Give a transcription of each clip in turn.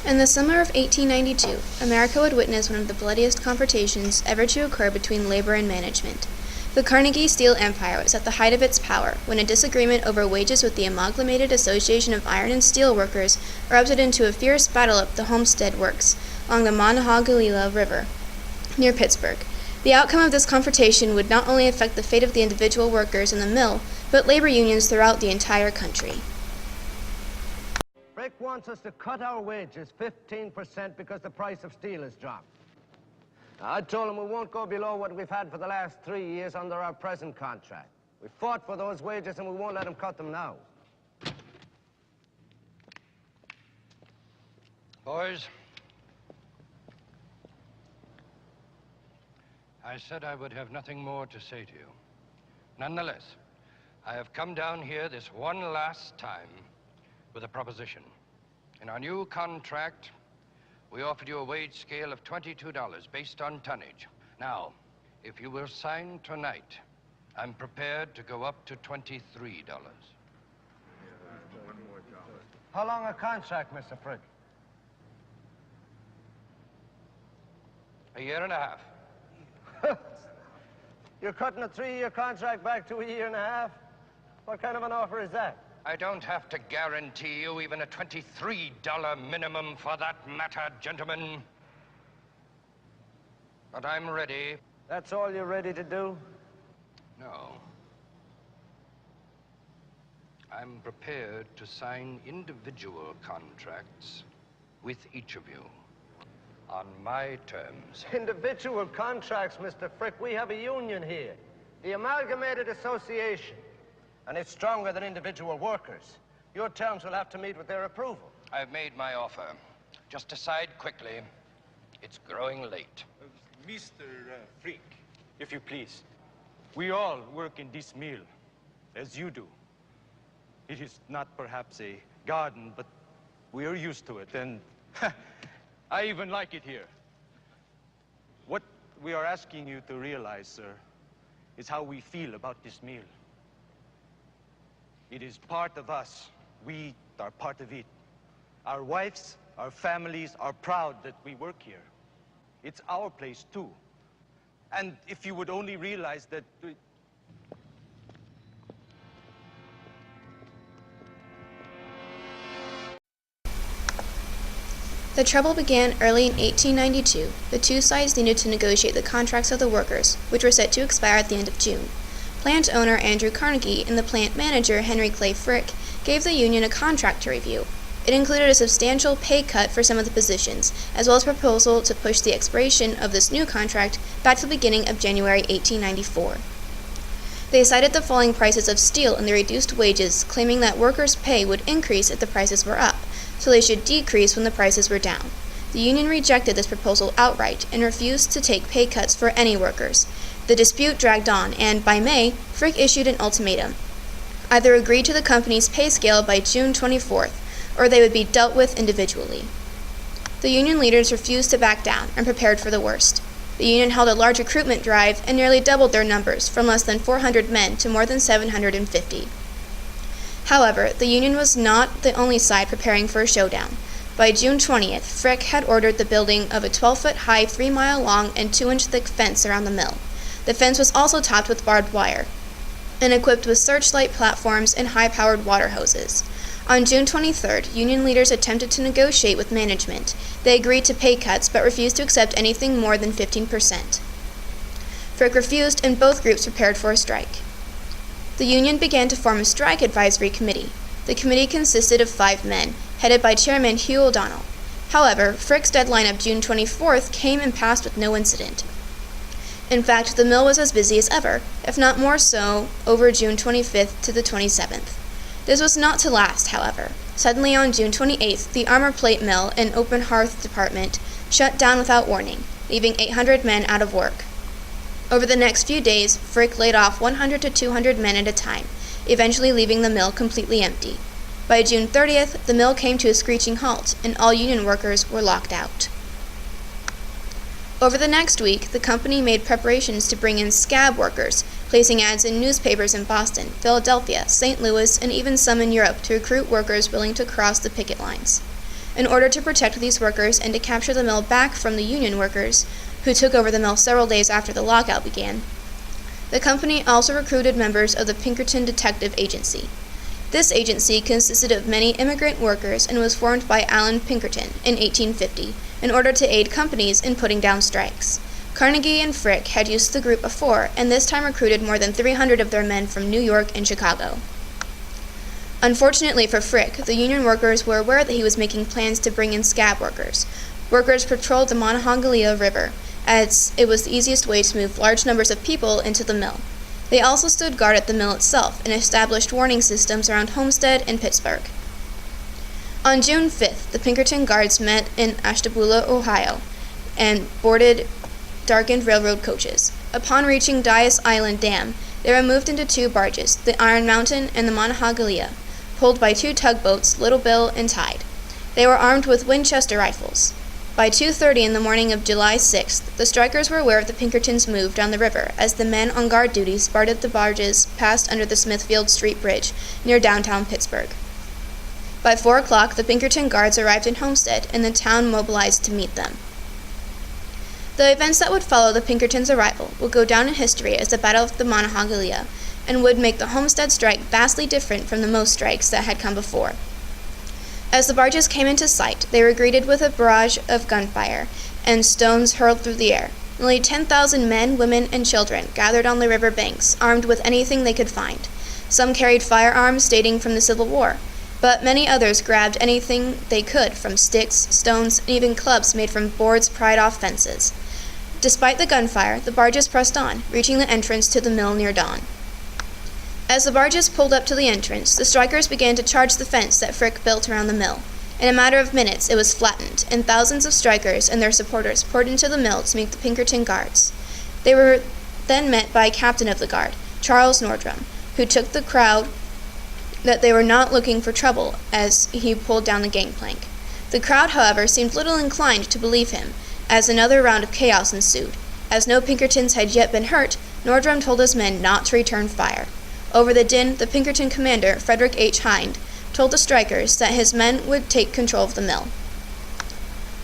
In the summer of 1892, America would witness one of the bloodiest confrontations ever to occur between labor and management. The Carnegie Steel Empire was at the height of its power when a disagreement over wages with the Amalgamated Association of Iron and Steel Workers erupted into a fierce battle at the Homestead Works along the Monongahela River near Pittsburgh. The outcome of this confrontation would not only affect the fate of the individual workers in the mill, but labor unions throughout the entire country. Frick wants us to cut our wages 15% because the price of steel has dropped. I told him we won't go below what we've had for the last 3 years under our present contract. We fought for those wages and we won't let him cut them now. Boys, I said I would have nothing more to say to you. Nonetheless, I have come down here this one last time with a proposition. In our new contract, we offered you a wage scale of $22 based on tonnage. Now, if you will sign tonight, I'm prepared to go up to $23. How long a contract, Mr. Frick? A year and a half. You're cutting a 3-year contract back to a year and a half? What kind of an offer is that? I don't have to guarantee you even a $23 minimum for that matter, gentlemen. But I'm ready. That's all you're ready to do? No. I'm prepared to sign individual contracts with each of you on my terms. Individual contracts, Mr. Frick. We have a union here, the Amalgamated Association, and it's stronger than individual workers. Your terms will have to meet with their approval. I've made my offer. Just decide quickly. It's growing late. Mr. Frick, if you please, we all work in this mill, as you do. It is not perhaps a garden, but we are used to it, and I even like it here. What we are asking you to realize, sir, is how we feel about this mill. It is part of us. We are part of it. Our wives, our families are proud that we work here. It's our place, too. And if you would only realize that... The trouble began early in 1892. The two sides needed to negotiate the contracts of the workers, which were set to expire at the end of June. Plant owner Andrew Carnegie and the plant manager Henry Clay Frick gave the union a contract to review. It included a substantial pay cut for some of the positions, as well as a proposal to push the expiration of this new contract back to the beginning of January 1894. They cited the falling prices of steel and the reduced wages, claiming that workers' pay would increase if the prices were up, so they should decrease when the prices were down. The union rejected this proposal outright and refused to take pay cuts for any workers. The dispute dragged on, and by May, Frick issued an ultimatum. Either agree to the company's pay scale by June 24th, or they would be dealt with individually. The union leaders refused to back down and prepared for the worst. The union held a large recruitment drive and nearly doubled their numbers from less than 400 men to more than 750. However, the union was not the only side preparing for a showdown. By June 20th, Frick had ordered the building of a 12-foot-high, 3-mile-long, and 2-inch-thick fence around the mill. The fence was also topped with barbed wire and equipped with searchlight platforms and high-powered water hoses. On June 23rd, union leaders attempted to negotiate with management. They agreed to pay cuts but refused to accept anything more than 15%. Frick refused, and both groups prepared for a strike. The union began to form a strike advisory committee. The committee consisted of 5 men, headed by Chairman Hugh O'Donnell. However, Frick's deadline of June 24th came and passed with no incident. In fact, the mill was as busy as ever, if not more so, over June 25th to the 27th. This was not to last, however. Suddenly on June 28th, the armor plate mill and open hearth department shut down without warning, leaving 800 men out of work. Over the next few days, Frick laid off 100 to 200 men at a time, eventually leaving the mill completely empty. By June 30th, the mill came to a screeching halt, and all union workers were locked out. Over the next week, the company made preparations to bring in scab workers, placing ads in newspapers in Boston, Philadelphia, St. Louis, and even some in Europe to recruit workers willing to cross the picket lines. in order to protect these workers and to capture the mill back from the union workers, who took over the mill several days after the lockout began. The company also recruited members of the Pinkerton Detective Agency. This agency consisted of many immigrant workers and was formed by Allen Pinkerton in 1850 in order to aid companies in putting down strikes. Carnegie and Frick had used the group before, and this time recruited more than 300 of their men from New York and Chicago. Unfortunately for Frick, the union workers were aware that he was making plans to bring in scab workers. Workers patrolled the Monongahela River, as it was the easiest way to move large numbers of people into the mill. They also stood guard at the mill itself and established warning systems around Homestead and Pittsburgh. On June 5th, the Pinkerton Guards met in Ashtabula, Ohio, and boarded darkened railroad coaches. Upon reaching Dias Island Dam, they were moved into two barges, the Iron Mountain and the Monongahela, pulled by two tugboats, Little Bill and Tide. They were armed with Winchester rifles. By 2:30 in the morning of July 6th, the strikers were aware of the Pinkertons' move down the river as the men on guard duty spotted the barges passed under the Smithfield Street Bridge near downtown Pittsburgh. By 4 o'clock, the Pinkerton Guards arrived in Homestead, and the town mobilized to meet them. The events that would follow the Pinkertons' arrival would go down in history as the Battle of the Monongahela, and would make the Homestead Strike vastly different from the most strikes that had come before. As the barges came into sight, they were greeted with a barrage of gunfire and stones hurled through the air. Nearly 10,000 men, women, and children gathered on the river banks, armed with anything they could find. Some carried firearms dating from the Civil War, but many others grabbed anything they could, from sticks, stones, and even clubs made from boards pried off fences. Despite the gunfire, the barges pressed on, reaching the entrance to the mill near dawn. As the barges pulled up to the entrance, the strikers began to charge the fence that Frick built around the mill. In a matter of minutes, it was flattened, and thousands of strikers and their supporters poured into the mill to meet the Pinkerton Guards. They were then met by a captain of the guard, Charles Nordrum, who took the crowd that they were not looking for trouble as he pulled down the gangplank. The crowd, however, seemed little inclined to believe him, as another round of chaos ensued. As no Pinkertons had yet been hurt, Nordrum told his men not to return fire. Over the din, the Pinkerton commander, Frederick H. Hind, told the strikers that his men would take control of the mill.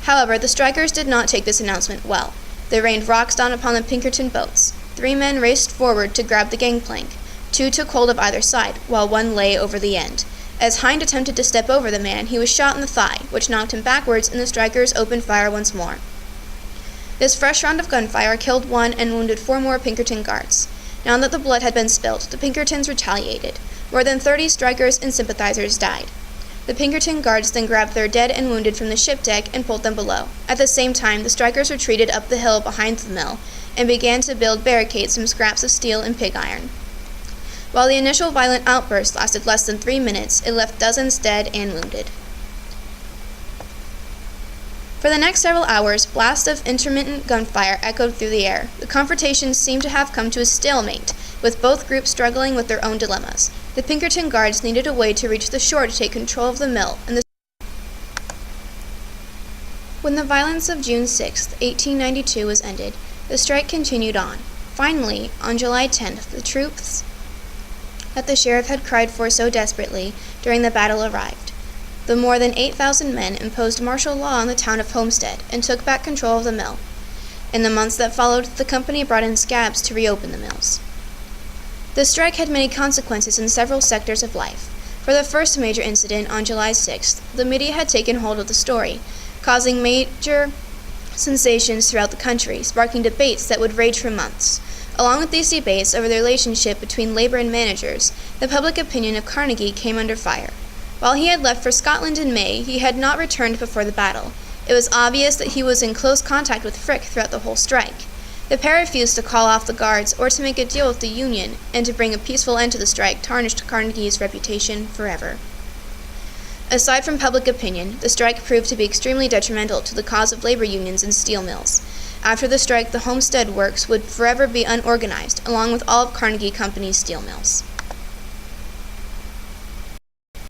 However, the strikers did not take this announcement well. They rained rocks down upon the Pinkerton boats. 3 men raced forward to grab the gangplank. 2 took hold of either side, while 1 lay over the end. As Hind attempted to step over the man, he was shot in the thigh, which knocked him backwards, and the strikers opened fire once more. This fresh round of gunfire killed 1 and wounded 4 more Pinkerton guards. Now that the blood had been spilled, the Pinkertons retaliated. More than 30 strikers and sympathizers died. The Pinkerton Guards then grabbed their dead and wounded from the ship deck and pulled them below. At the same time, the strikers retreated up the hill behind the mill and began to build barricades from scraps of steel and pig iron. While the initial violent outburst lasted less than 3 minutes, it left dozens dead and wounded. For the next several hours, blasts of intermittent gunfire echoed through the air. The confrontation seemed to have come to a stalemate, with both groups struggling with their own dilemmas. The Pinkerton Guards needed a way to reach the shore to take control of the mill, and when the violence of June 6, 1892 was ended, the strike continued on. Finally, on July 10th, the troops that the sheriff had cried for so desperately during the battle arrived. The more than 8,000 men imposed martial law on the town of Homestead and took back control of the mill. In the months that followed, the company brought in scabs to reopen the mills. The strike had many consequences in several sectors of life. For the first major incident on July 6th, the media had taken hold of the story, causing major sensations throughout the country, sparking debates that would rage for months. Along with these debates over the relationship between labor and managers, the public opinion of Carnegie came under fire. While he had left for Scotland in May, he had not returned before the battle. It was obvious that he was in close contact with Frick throughout the whole strike. The pair refused to call off the guards or to make a deal with the Union, and to bring a peaceful end to the strike tarnished Carnegie's reputation forever. Aside from public opinion, the strike proved to be extremely detrimental to the cause of labor unions and steel mills. After the strike, the Homestead Works would forever be unorganized, along with all of Carnegie Company's steel mills.